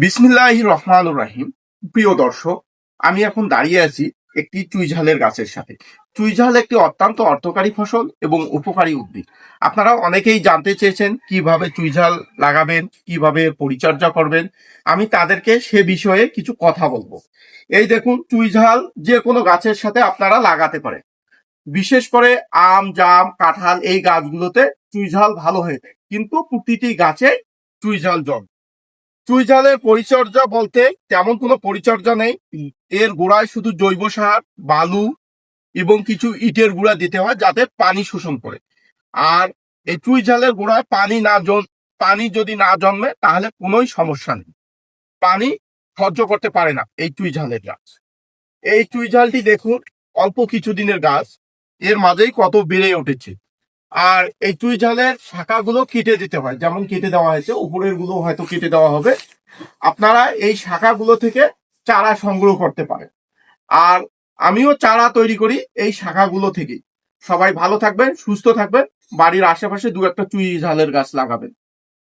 বিসমিল্লাহির রহমানুর রাহিম। প্রিয় দর্শক, আমি এখন দাঁড়িয়ে আছি একটি চুইঝালের গাছের সাথে। চুইঝাল একটি অত্যন্ত অর্থকারী ফসল এবং উপকারী উদ্ভিদ। আপনারা অনেকেই জানতে চেয়েছেন কিভাবে চুইঝাল লাগাবেন, কিভাবে পরিচর্যা করবেন। আমি তাদেরকে সে বিষয়ে কিছু কথা বলবো। এই দেখুন, চুইঝাল যে কোনো গাছের সাথে আপনারা লাগাতে পারেন। বিশেষ করে আম, জাম, কাঁঠাল এই গাছগুলোতে চুইঝাল ভালো হয়ে থাকে, কিন্তু প্রতিটি গাছে চুইঝাল জন্ম। চুইঝালের পরিচর্যা বলতে তেমন কোনো পরিচর্যা নেই। এর গোড়ায় শুধু জৈব সার, বালু এবং কিছু ইটের গুঁড়া দিতে হয় যাতে পানি শোষণ করে। আর এই চুইঝালের গোড়ায় পানি যদি না জন্মে তাহলে কোনোই সমস্যা নেই। পানি সহ্য করতে পারে না এই চুইঝালের গাছ। এই চুইঝালটি দেখুন, অল্প কিছুদিনের গাছ, এর মাঝেই কত বেড়ে উঠেছে। আর এই চুইঝালের শাখাগুলো কেটে দিতে হয়, যেমন কেটে দেওয়া হয়েছে, উপরের গুলো হয়তো কেটে দেওয়া হবে। আপনারা এই শাখাগুলো থেকে চারা সংগ্রহ করতে পারেন। আর আমিও চারা তৈরি করি এই শাখাগুলো থেকেই। সবাই ভালো থাকবেন, সুস্থ থাকবেন, বাড়ির আশেপাশে দু একটা চুই ঝালের গাছ লাগাবেন।